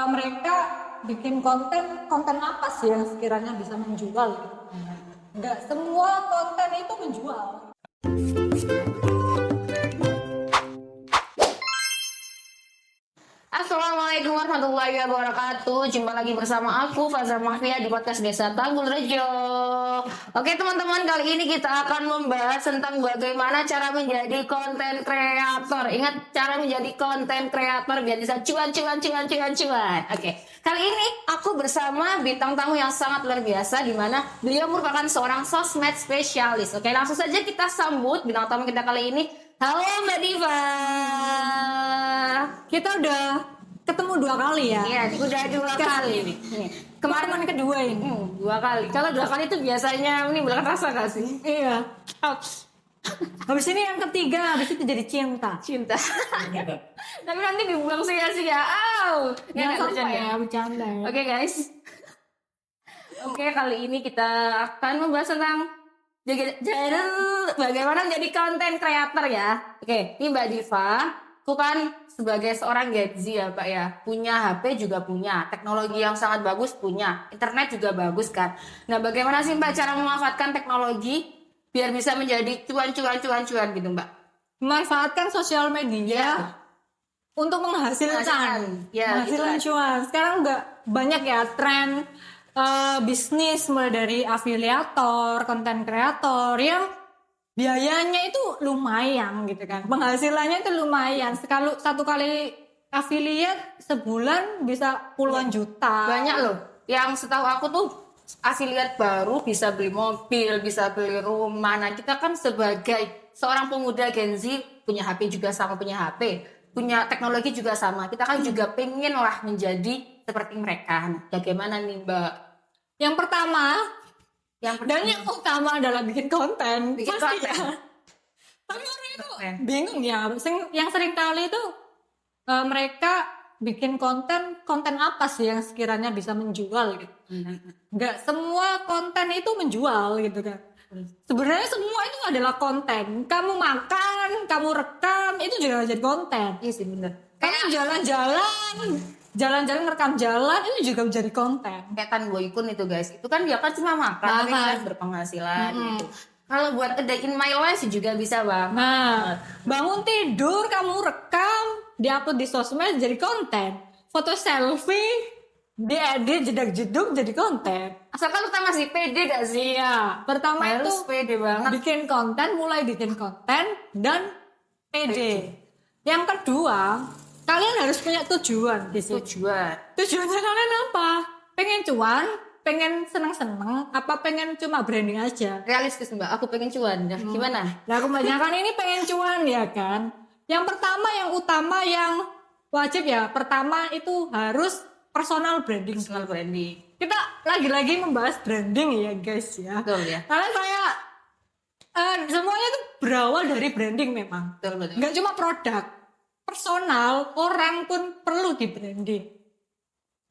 mereka bikin konten apa sih yang sekiranya bisa menjual gitu. Nggak semua konten itu menjual. Assalamualaikum warahmatullahi wabarakatuh. Jumpa lagi bersama aku Faza Mahfia di podcast Desa Tanggul Rejo. Oke teman-teman, kali ini kita akan membahas tentang bagaimana cara menjadi konten kreator. Ingat, cara menjadi konten kreator biar bisa cuan. Oke, kali ini aku bersama bintang tamu yang sangat luar biasa, di mana beliau merupakan seorang sosmed spesialis. Oke, langsung saja kita sambut bintang tamu kita kali ini. Halo Mbak Diva. Kita udah ketemu 2 kali ya. Iya, udah 2 kali nih. Kemarin kedua ini. 2 kali. Kalau 2 kali itu biasanya menimbulkan rasa gak sih? Iya. Ouch. Habis ini yang ketiga, habis itu jadi cinta. Tapi nanti dibuang sia-sia. Jangan sampai ya, bercanda ya. Oke guys. Oke, kali ini kita akan membahas tentang bagaimana menjadi konten kreator ya. Oke, ini Mbak Diva. Aku kan sebagai seorang Gen Z ya Pak ya, punya HP juga punya, teknologi yang sangat bagus punya, internet juga bagus kan. Nah bagaimana sih Mbak cara memanfaatkan teknologi biar bisa menjadi cuan gitu Mbak? Memanfaatkan sosial media untuk menghasilkan cuan. Sekarang nggak banyak ya tren bisnis mulai dari afiliator, konten kreator yang biayanya itu lumayan gitu kan, penghasilannya itu lumayan. Satu kali affiliate sebulan bisa puluhan juta. Banyak loh, yang setahu aku tuh affiliate baru bisa beli mobil, bisa beli rumah. Nah kita kan sebagai seorang pemuda Gen Z, punya HP juga sama, punya HP, punya teknologi juga sama. Kita kan juga pengen lah menjadi seperti mereka. Nah bagaimana nih Mbak? Yang pertama dan yang utama adalah bikin konten. Pasti ya. Tapi orang itu bingung ya. Yang sering kali itu mereka bikin konten apa sih yang sekiranya bisa menjual gitu. Nggak semua konten itu menjual gitu kan. Sebenarnya semua itu adalah konten. Kamu makan, kamu rekam, itu juga jadi konten. Iya sih bener. Kamu jalan-jalan ngerekam jalan, itu juga menjadi konten. Kayak Tan Boykun itu guys, itu kan dia kan cuma makan, tapi kan berpenghasilan gitu. Kalau buat a day in my life juga bisa Bang. Nah, bangun tidur kamu rekam, diupload di sosmed jadi konten. Foto selfie, diedit jedak-jeduk jadi konten. Asalkan lu masih pede gak sih? Iya, pertama itu pede banget. bikin konten, mulai bikin konten dan pede. Yang kedua, kalian harus punya tujuan di situ. Tujuannya kalian apa? Pengen cuan, pengen seneng-seneng, apa pengen cuma branding aja? Realistis Mbak, aku pengen cuan. Nah, gimana? Nah, kebanyakan ini pengen cuan ya kan? Yang pertama, yang utama, yang wajib ya, pertama itu harus personal branding. Kita lagi-lagi membahas branding ya guys ya. Betul ya. Karena saya semuanya itu berawal dari branding memang. Betul. Nggak cuma produk, personal, orang pun perlu di branding.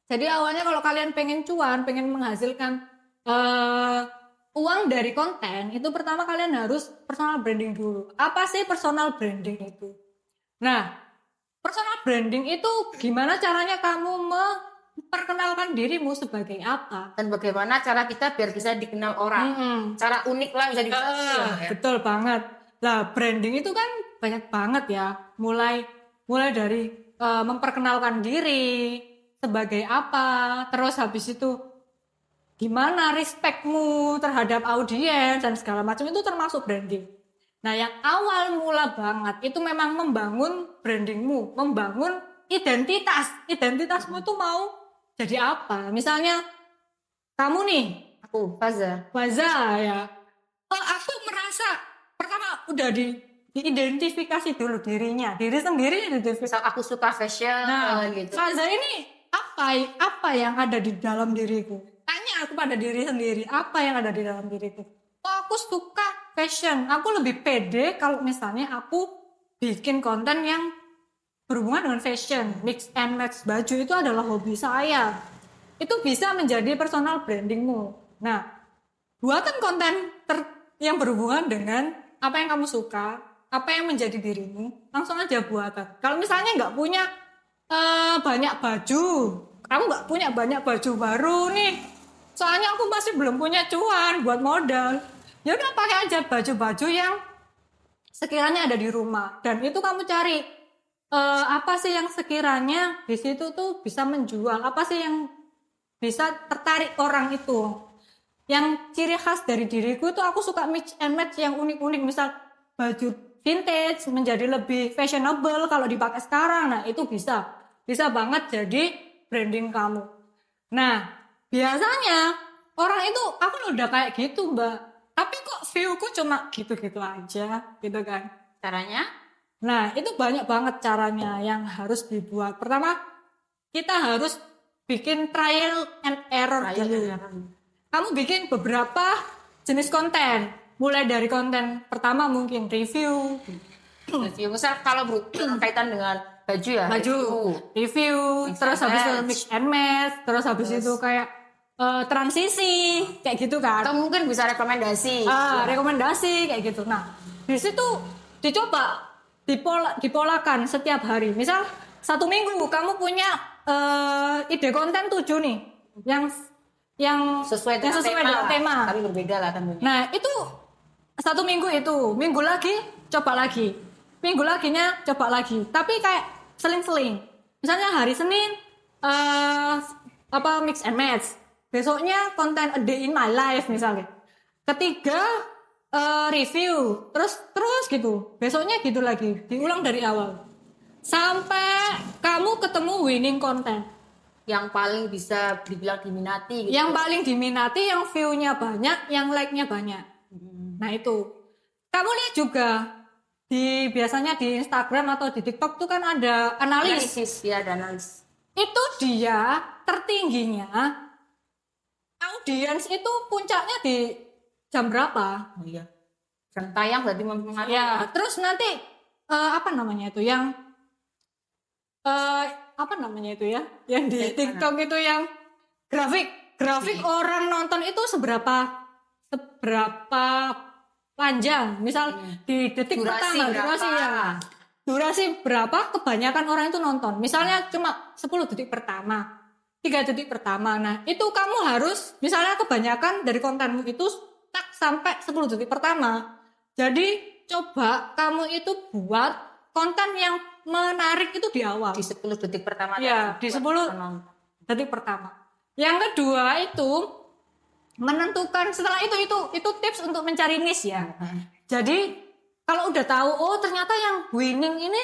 Jadi awalnya kalau kalian pengen cuan, pengen menghasilkan uang dari konten, itu pertama kalian harus personal branding dulu. Apa sih personal branding itu? Nah, personal branding itu gimana caranya kamu memperkenalkan dirimu sebagai apa? Dan bagaimana cara kita biar bisa dikenal orang? Cara unik lah bisa ya. Betul banget. Nah, branding itu kan banyak banget ya. Mulai dari memperkenalkan diri sebagai apa, terus habis itu gimana respectmu terhadap audiens dan segala macam, itu termasuk branding. Nah, yang awal mula banget itu memang membangun brandingmu, membangun identitasmu tuh mau jadi apa. Misalnya kamu nih, aku Faza ya. Aku merasa pertama udah diidentifikasi dulu dirinya, diri sendiri identifikasi. Aku suka fashion gitu. Faza ini apa yang ada di dalam diriku? Tanya aku pada diri sendiri, apa yang ada di dalam diriku? Aku suka fashion, aku lebih pede kalau misalnya aku bikin konten yang berhubungan dengan fashion. Mix and match baju itu adalah hobi saya. Itu bisa menjadi personal brandingmu. Nah, buatan konten yang berhubungan dengan apa yang kamu suka, apa yang menjadi dirimu, langsung aja buatan. Kalau misalnya nggak punya banyak baju, kamu nggak punya banyak baju baru nih, soalnya aku masih belum punya cuan buat modal. Ya udah pakai aja baju-baju yang sekiranya ada di rumah, dan itu kamu cari apa sih yang sekiranya di situ tuh bisa menjual, apa sih yang bisa tertarik orang itu. Yang ciri khas dari diriku tuh aku suka mix and match yang unik-unik, misal baju vintage menjadi lebih fashionable kalau dipakai sekarang. Nah, itu bisa banget jadi branding kamu. Nah, biasanya orang itu aku udah kayak gitu, Mbak. Tapi kok view-ku cuma gitu-gitu aja, gitu kan. Caranya? Nah, itu banyak banget caranya yang harus dibuat. Pertama, kita harus bikin trial and error dulu. Kamu bikin beberapa jenis konten. Mulai dari konten pertama mungkin review. Review, misal kalau berkaitan dengan baju ya. Review, terus habis itu mix and match, terus habis itu kayak transisi, kayak gitu kan. Atau mungkin bisa rekomendasi. Rekomendasi kayak gitu. Nah, di situ dicoba dipolakan setiap hari. Misal 1 minggu kamu punya ide konten 7 nih, yang sesuai dengan tema. Tapi berbeda lah tentunya. Nah, itu 1 minggu itu, minggu lagi coba lagi, minggu laginya coba lagi. Tapi kayak seling-seling. Misalnya hari Senin mix and match. Besoknya konten a day in my life misalnya. Ketiga review, terus gitu. Besoknya gitu lagi, diulang dari awal. Sampai kamu ketemu winning konten yang paling bisa dibilang diminati gitu. Yang paling diminati, yang view-nya banyak, yang like-nya banyak. Nah, itu. Kamu lihat juga biasanya di Instagram atau di TikTok tuh kan ada analisis. Ya, ada analisis. Itu dia tertingginya audiens itu puncaknya di jam berapa? Oh iya. Jam tayang berarti mempengaruhi. Ya, terus nanti apa namanya itu yang yang di TikTok itu yang grafik orang nonton itu seberapa panjang, misal di detik pertama durasi berapa kebanyakan orang itu nonton, misalnya cuma 10 detik pertama, 3 detik pertama. Nah, itu kamu harus misalnya kebanyakan dari kontenmu itu tak sampai 10 detik pertama. Jadi coba kamu itu buat konten yang menarik itu di awal. Di 10 detik pertama. Ya, di 10 detik pertama. Yang kedua itu menentukan, setelah itu tips untuk mencari niche ya. Jadi kalau udah tahu, oh ternyata yang winning ini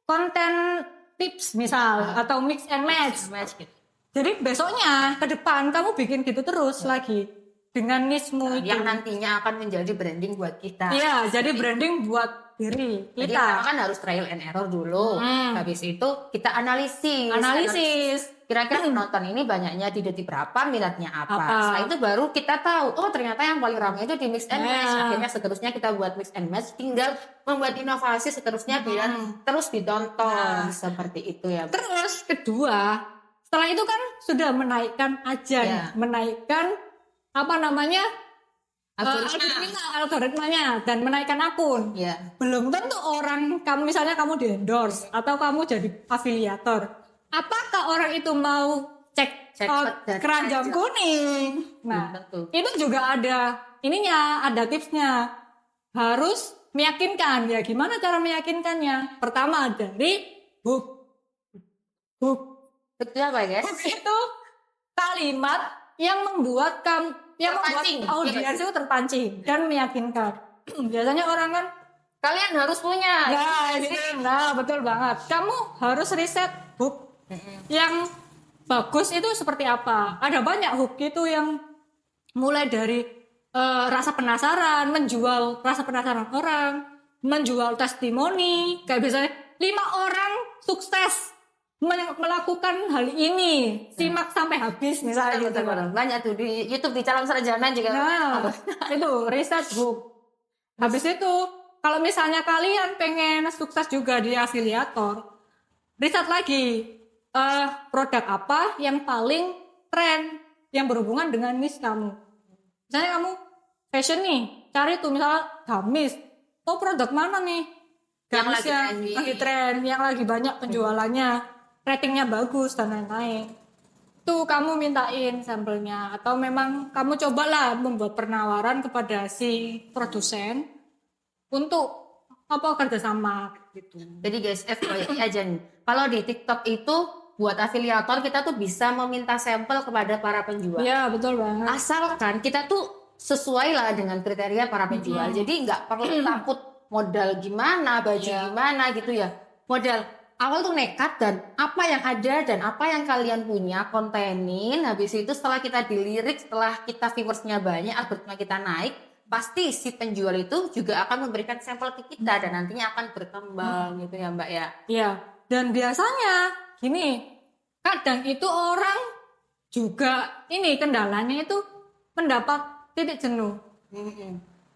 konten tips misal atau mix and match. Gitu. Jadi besoknya ke depan kamu bikin gitu terus lagi dengan niche-mu yang nantinya akan menjadi branding buat kita. Iya, jadi branding buat diri kita. Jadi kan harus trial and error dulu. Habis itu kita analisis. Kira-kira penonton ini banyaknya di detik berapa, minatnya apa. Setelah itu baru kita tahu, oh ternyata yang paling ramai itu di mix and match. Akhirnya seterusnya kita buat mix and match, tinggal membuat inovasi seterusnya biar terus ditonton. Seperti itu ya. Terus kedua, setelah itu kan sudah menaikkan menaikkan algoritmanya dan menaikkan akun. Belum tentu orang misalnya kamu di endorse atau kamu jadi afiliator. Apakah orang itu mau cek keranjang kuning? Nah, itu juga ada tipsnya. Harus meyakinkan. Ya, gimana cara meyakinkannya? Pertama dari hook. Itu apa guys? Hook itu kalimat yang membuat audiens itu terpancing dan meyakinkan. Biasanya orang kan kalian harus punya. Nah, betul banget. Kamu harus riset hook yang bagus itu seperti apa. Ada banyak hook itu yang mulai dari rasa penasaran, menjual rasa penasaran orang, menjual testimoni. Kayak biasanya 5 orang sukses melakukan hal ini, simak sampai habis misalnya gitu. Banyak tuh di YouTube, di Calon Sarjana juga. Nah, itu riset hook. Habis itu kalau misalnya kalian pengen sukses juga di afiliator, riset lagi produk apa yang paling tren yang berhubungan dengan niche kamu. Misalnya kamu fashion nih, cari tuh misalnya gamis. Oh, produk mana nih? Gamis yang lagi tren, yang lagi banyak penjualannya, ratingnya bagus dan lain-lain. itu kamu mintain sampelnya atau memang kamu cobalah membuat penawaran kepada si produsen untuk apa kerjasama gitu. Jadi guys, FYI aja nih. Kalau di TikTok itu buat afiliator kita tuh bisa meminta sampel kepada para penjual. Iya betul banget. Asalkan kita tuh sesuai lah dengan kriteria para penjual. Jadi nggak perlu takut modal gimana, baju gimana gitu ya. Modal awal tuh nekat dan apa yang ada dan apa yang kalian punya kontenin. Habis itu setelah kita dilirik, setelah kita viewersnya banyak, algoritma kita naik, pasti si penjual itu juga akan memberikan sampel ke kita dan nantinya akan berkembang gitu ya Mbak ya. Iya. Dan biasanya gini, kadang itu orang juga ini kendalanya itu mendapat titik jenuh.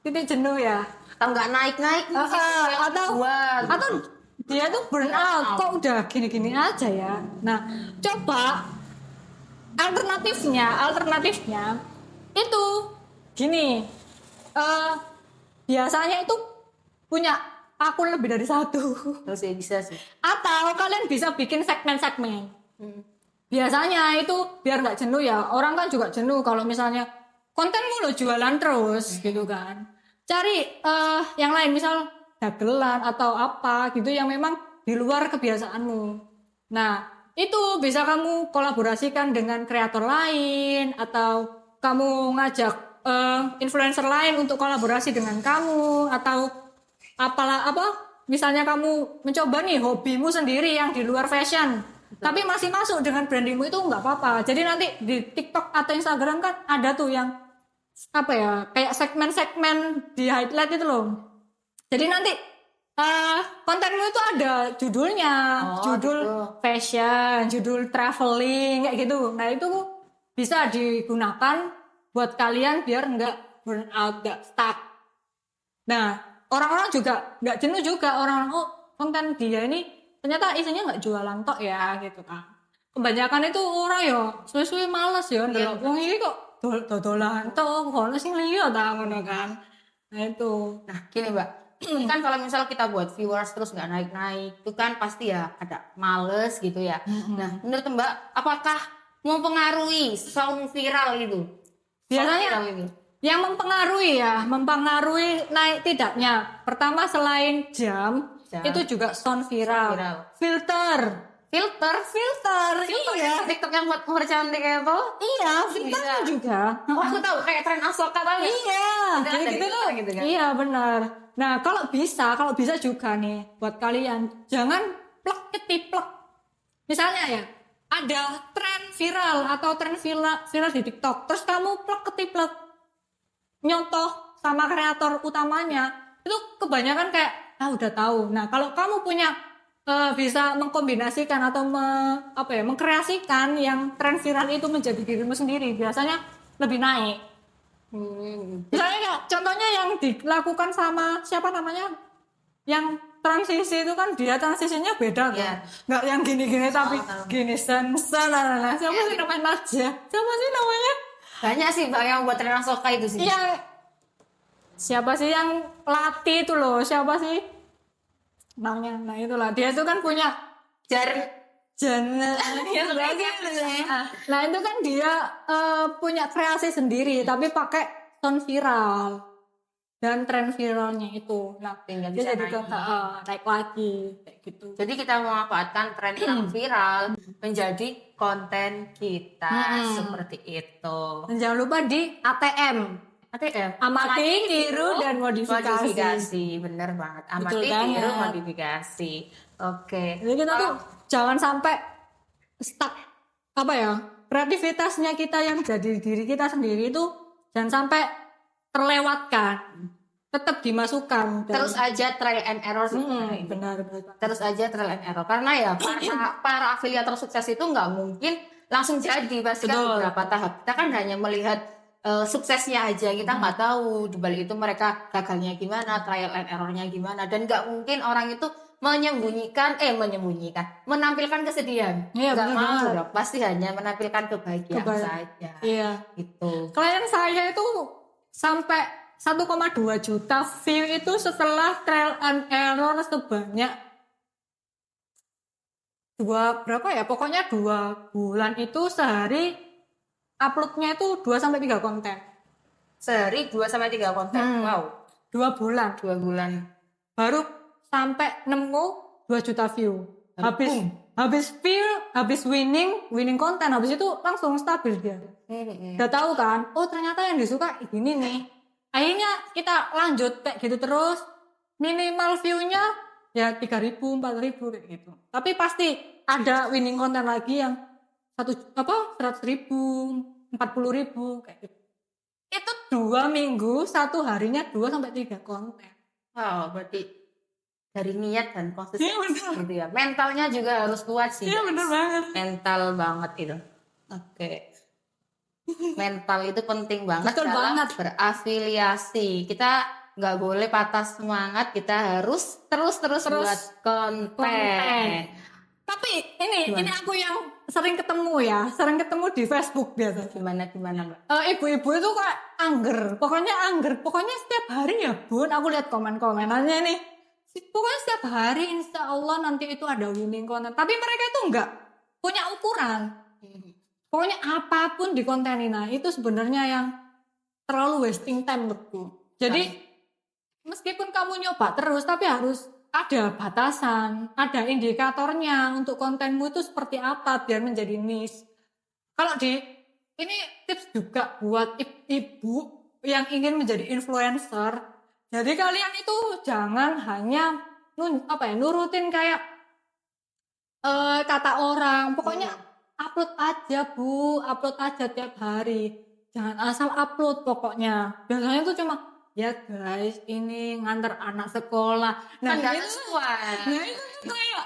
Titik jenuh ya. Atau nggak naik-naik Atau dia tuh burn out kok udah gini-gini aja ya. Nah, coba alternatifnya itu gini. Biasanya itu punya akun lebih dari satu. Terus ya bisa sih. Atau kalian bisa bikin segmen-segmen. Biasanya itu biar nggak jenuh ya. Orang kan juga jenuh kalau misalnya kontenmu lo jualan terus gitu kan. Cari yang lain misal dagelan atau apa gitu yang memang di luar kebiasaanmu. Nah, itu bisa kamu kolaborasikan dengan kreator lain atau kamu ngajak influencer lain untuk kolaborasi dengan kamu atau misalnya kamu mencoba nih hobimu sendiri yang di luar fashion. Tapi masih masuk dengan brandingmu itu nggak apa-apa. Jadi nanti di TikTok atau Instagram kan ada tuh yang kayak segmen-segmen di highlight itu loh. Jadi nanti kontenmu itu ada judulnya, judul gitu. fashion, judul traveling kayak gitu. Nah itu bisa digunakan buat kalian biar nggak burn out, nggak stuck. Nah orang-orang juga nggak jenuh juga konten dia ini ternyata isinya nggak jualan tok ya gitu kan. Kebanyakan itu orang ya suwe-suwe males ya ndelok wong iki kok dodolan tok ono sing liya ta ngono kan. Nah itu. Nah gini Mbak, kan kalau misal kita buat viewers terus nggak naik-naik itu kan pasti ya ada males gitu ya. Nah menurut Mbak apakah mempengaruhi sound viral itu? Biasanya yang mempengaruhi naik tidaknya. Pertama selain jam. Itu juga sound viral. Filter iya. TikTok yang buat cantik kayak itu? Iya, filter juga. Oh, aku tahu kayak tren Asoka tahu. Iya, kayak gitu tuh. Gitu kan? Iya, benar. Nah, kalau bisa juga nih buat kalian jangan plek ketiplek. Misalnya ya, ada tren viral atau tren viral di TikTok, terus kamu plek ketiplek nyontoh sama kreator utamanya, itu kebanyakan kayak udah tahu. Nah, kalau kamu punya bisa mengkombinasikan atau mengkreasikan yang tren viral itu menjadi dirimu sendiri, biasanya lebih naik. Misalnya contohnya yang dilakukan sama siapa namanya? Yang transisi itu kan dia transisinya beda kan? Nggak yang gini-gini tapi gini sen-sen. Siapa sih namanya Naja? Siapa sih namanya? Banyak sih Mbak yang buat tren Asoka itu sih. Iya. Siapa sih yang latih itu loh? Siapa sih namanya? Nah itulah dia itu kan punya Nah itu kan dia punya kreasi sendiri tapi pakai sound viral dan tren viralnya itu. Nah dia jadi naik lagi kayak gitu. Jadi kita memanfaatkan tren yang viral menjadi konten kita seperti itu. Dan jangan lupa di ATM. Amati, tiru, dan modifikasi. Bener banget. Amati, tiru, modifikasi. Oke. Jadi kita tuh jangan sampai stuck kreativitasnya kita yang jadi diri kita sendiri itu jangan sampai terlewatkan. Tetap dimasukkan. Terus aja trial and error sih. Benar. Terus aja trial and error. Karena ya para afiliator sukses itu nggak mungkin langsung jadi. Pasti kan beberapa tahap. Kita kan hanya melihat suksesnya aja, kita nggak tahu di balik itu mereka gagalnya gimana, trial and errornya gimana, dan nggak mungkin orang itu menampilkan kesedihan. Nggak mau dong, pasti hanya menampilkan kebahagiaan saja. Iya. Gitu. Klien saya itu sampai 1,2 juta view itu setelah trial and error sebanyak berapa ya? Pokoknya 2 bulan itu sehari uploadnya itu 2 sampai 3 konten. Sehari 2 sampai 3 konten. Wow, 2 bulan 2 bulan. baru sampai nemu 2 juta view. Habis winning konten, habis itu langsung stabil dia. Udah tahu kan? Oh ternyata yang disuka gini nih. Akhirnya kita lanjut kayak gitu terus. Minimal view-nya ya 3.000, 4.000 kayak gitu. Tapi pasti ada winning konten lagi yang 100.000, 40.000 kayak gitu. Itu 2 minggu, 1 harinya 2 sampai 3 konten. Wow, berarti dari niat dan konsisten Iya, benar. gitu ya. Mentalnya juga harus kuat sih. Iya guys. bener banget. Mental banget itu. Oke. Mental itu penting banget Betul dalam banget. berafiliasi. Kita nggak boleh patah semangat. Kita harus terus buat konten. Tapi ini aku yang sering ketemu di Facebook biasa. Gimana Mbak? Ibu-ibu itu kayak angger. Pokoknya setiap hari ya bun, aku lihat komen-komenannya nih. Pokoknya setiap hari insya Allah nanti itu ada winning konten. Tapi mereka itu enggak punya ukuran. Pokoknya apapun dikontenin, nah itu sebenarnya yang terlalu wasting time menurutku. Jadi meskipun kamu nyoba terus, tapi harus ada batasan, ada indikatornya untuk kontenmu itu seperti apa biar menjadi niche. Kalau ini tips juga buat ibu yang ingin menjadi influencer. Jadi kalian itu jangan hanya nurutin kayak kata orang. Pokoknya upload aja tiap hari. Jangan asal upload pokoknya. Biasanya tuh cuma ya guys, ini nganter anak sekolah. Nah, itu kayak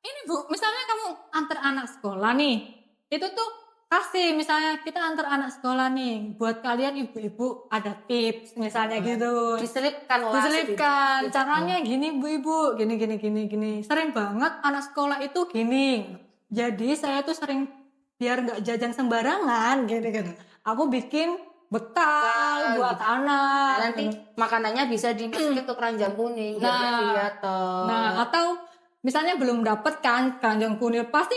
ini Bu, misalnya kamu antar anak sekolah nih. Itu tuh kasih misalnya kita antar anak sekolah nih, buat kalian ibu-ibu ada tips misalnya gitu. Diselipkan caranya gini Bu Ibu, gini. Sering banget anak sekolah itu gini. Jadi saya tuh sering biar nggak jajan sembarangan gitu. Aku bikin bekal buat anak. Nanti makanannya bisa dimasukin ke keranjang kuning. Nah, atau misalnya belum dapet kan keranjang kuning, pasti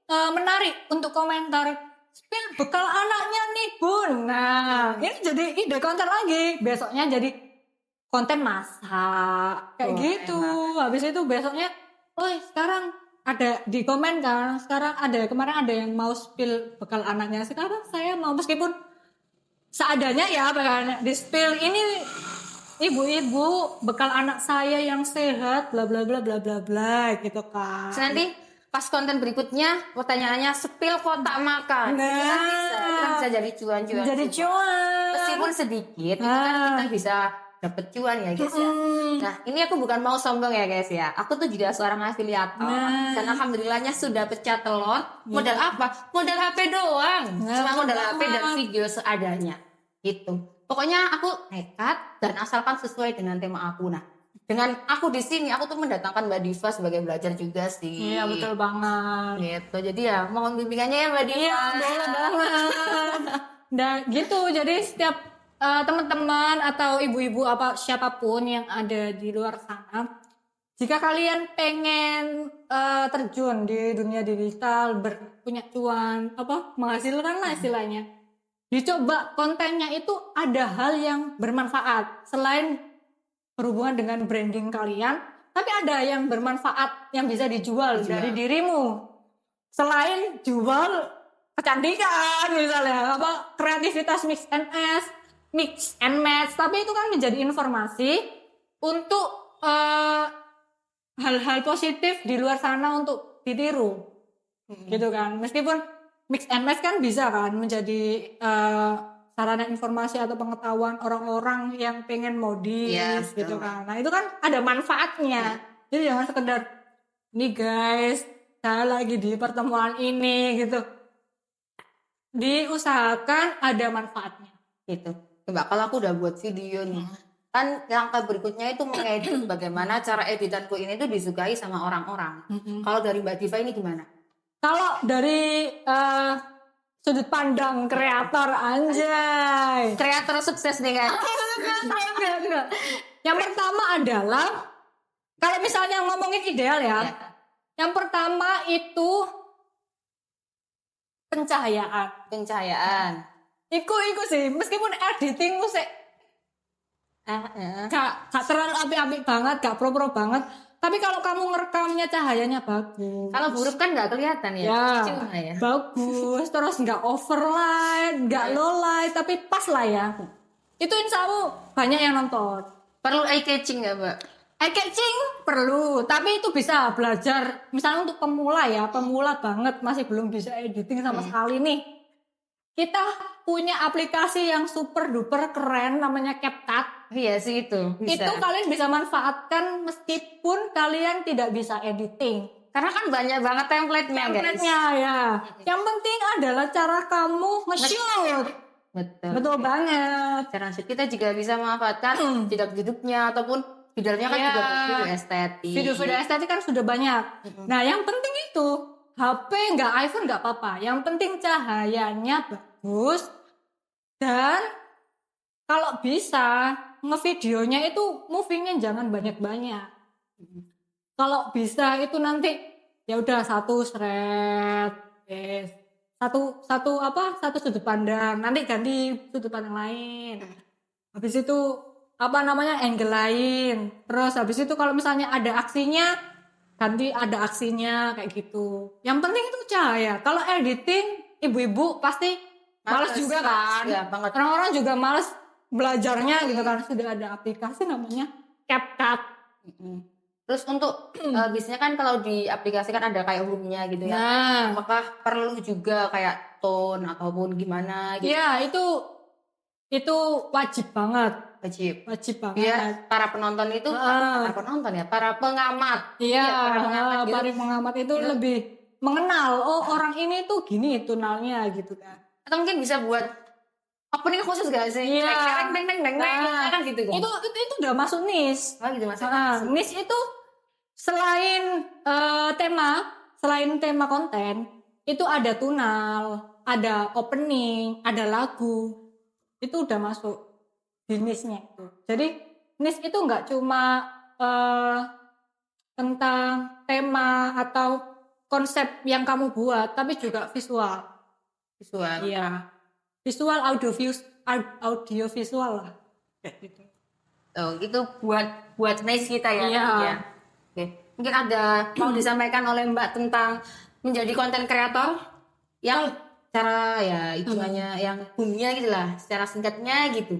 menarik untuk komentar. Spill bekal anaknya nih bun. Nah ini jadi ide konten lagi. Besoknya jadi konten masak kayak gitu. Enak. Habis itu besoknya, sekarang ada di komen kan. Kemarin ada yang mau spill bekal anaknya. Sekarang saya mau, meskipun seadanya ya di spill ini ibu-ibu bekal anak saya yang sehat bla bla bla bla bla bla gitu kan. Nanti pas konten berikutnya pertanyaannya spill kotak makan. Kita bisa jadi cuan. Meskipun sedikit, itu kan kita bisa dapet cuan ya guys ya. Nah ini aku bukan mau sombong ya guys ya. Aku tuh juga seorang afiliator. Dan alhamdulillahnya sudah pecah telur. Modal apa? Modal HP doang. Cuma modal HP dan video seadanya. Gitu. Pokoknya aku nekat dan asalkan sesuai dengan tema aku. Nah dengan aku di sini, aku tuh mendatangkan Mbak Diva sebagai belajar juga sih. Iya betul banget. Gitu. Jadi ya mohon bimbingannya ya Mbak Diva. Iya boleh banget. Nah gitu. Jadi setiap teman-teman atau ibu-ibu apa siapapun yang ada di luar sana, jika kalian pengen terjun di dunia digital, punya cuan, menghasilkan lah istilahnya, dicoba kontennya itu ada hal yang bermanfaat selain berhubungan dengan branding kalian, tapi ada yang bermanfaat yang bisa dijual dari dirimu. Selain jual kecantikan misalnya, kreativitas mix and match, tapi itu kan menjadi informasi untuk hal-hal positif di luar sana untuk ditiru. Gitu kan. Meskipun mix and match kan bisa kan menjadi sarana informasi atau pengetahuan orang-orang yang pengen modis gitu kan. Nah itu kan ada manfaatnya. Jadi jangan sekedar nih guys, saya lagi di pertemuan ini gitu. Diusahakan ada manfaatnya. Gitu. Coba kalau aku udah buat video nih, kan langkah berikutnya itu mengedit bagaimana cara editanku ini tuh disukai sama orang-orang. Kalau dari Mbak Diva ini gimana? Kalau dari sudut pandang kreator, anjay. Kreator sukses nih kan. Yang pertama adalah kalau misalnya ngomongin ideal ya. Yang pertama itu pencahayaan. Iku sih, meskipun editing sih gak terlalu apik-apik banget, gak pro-pro banget. Tapi kalau kamu ngerekamnya cahayanya bagus. Kalau buruk kan nggak kelihatan ya. Cuma ya. Bagus, terus nggak overlight, nggak low light, tapi pas lah ya. Itu insya Allah banyak yang nonton. Perlu eye catching nggak, Mbak? Eye catching perlu, tapi itu bisa belajar. Misalnya untuk pemula ya, pemula banget masih belum bisa editing sama sekali nih. Kita punya aplikasi yang super duper keren namanya CapCut. Iya sih itu. Bisa. Itu kalian bisa manfaatkan meskipun kalian tidak bisa editing. Karena kan banyak banget template-nya, guys. Ya. Yang penting adalah cara kamu nge-shoot. Betul banget. Cara shoot kita juga bisa memanfaatkan jedak-jeduknya ataupun videonya kan juga video estetik. Video-video estetik kan sudah banyak. Nah, yang penting itu HP nggak iPhone nggak apa-apa. Yang penting cahayanya bagus dan kalau bisa ngevideonya itu movingnya jangan banyak-banyak. Kalau bisa itu nanti ya udah satu thread, satu sudut pandang, nanti ganti sudut pandang lain. Habis itu angle lain. Terus habis itu kalau misalnya ada aksinya, ganti ada aksinya kayak gitu. Yang penting itu cahaya. Kalau editing, ibu-ibu pasti malas juga kan. Ya, banget. Orang-orang juga malas belajarnya gitu kan. Sudah ada aplikasi namanya CapCut. Terus untuk biasanya kan kalau di aplikasi kan ada kayak home-nya gitu ya. Nah, apakah perlu juga kayak tone ataupun gimana gitu? Iya, itu wajib banget. Wajib banget. Biar para penonton itu para pengamat. Iya, para pengamat itu lebih mengenal. Oh, orang ini tuh gini tonalnya gitu kan. Atau mungkin bisa buat opening khusus gak sih? Iya. Kan gitu kan. Itu udah masuk niche. Oh gitu masuk. Niche itu selain tema konten, itu ada tonal, ada opening, ada lagu. Itu udah masuk di niche-nya itu. Jadi niche itu nggak cuma tentang tema atau konsep yang kamu buat, tapi juga visual. Iya. Visual, audio visual lah. Kayak gitu. Oh, itu buat niche kita ya. Iya. Ya. Oke. Mungkin ada mau disampaikan oleh Mbak tentang menjadi konten kreator yang cara ya hitungannya yang boomnya gitu lah, secara singkatnya gitu.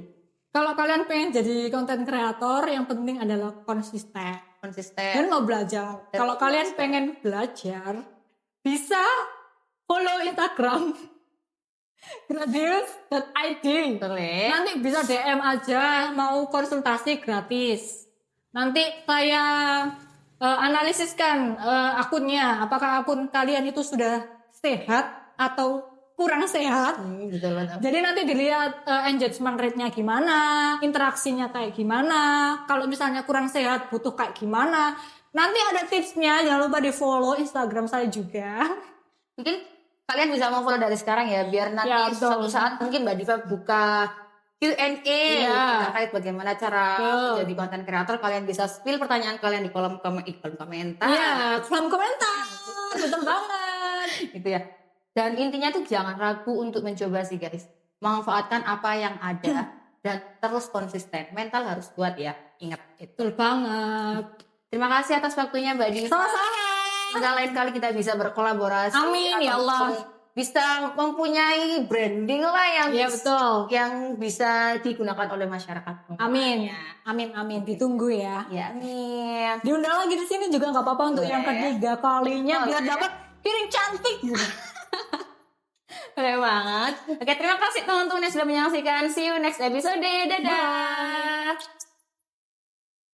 Kalau kalian pengen jadi konten kreator, yang penting adalah konsisten dan mau belajar. Kalau kalian pengen belajar, bisa follow Instagram gradius.id. Nanti bisa DM aja mau konsultasi gratis. Nanti saya analisiskan akunnya, apakah akun kalian itu sudah sehat atau kurang sehat. Jadi nanti dilihat engagement rate-nya gimana, interaksinya kayak gimana. Kalau misalnya kurang sehat, butuh kayak gimana. Nanti ada tipsnya, jangan lupa di follow Instagram saya juga. Mungkin kalian bisa mau follow dari sekarang ya, biar nanti suatu saat mungkin Mbak Diva buka Q&A terkait bagaimana cara jadi konten kreator. Kalian bisa spill pertanyaan kalian di kolom komentar. Iya, kolom komentar. Betul banget. Gitu ya. Dan intinya tuh jangan ragu untuk mencoba sih guys. Manfaatkan apa yang ada dan terus konsisten. Mental harus kuat ya. Ingat itu. Betul banget. Terima kasih atas waktunya Mbak Diva. Sama-sama. Semoga lain kali kita bisa berkolaborasi. Amin ya Allah. Bisa mempunyai branding lah yang betul. Yang bisa digunakan oleh masyarakat. Amin. Amin. Ditunggu ya. Ya, amin. Diundang lagi di sini juga nggak apa-apa untuk yang ketiga kalinya biar dapat piring cantik. Boleh banget. Oke, terima kasih teman-teman yang sudah menyaksikan. See you next episode. Dadah.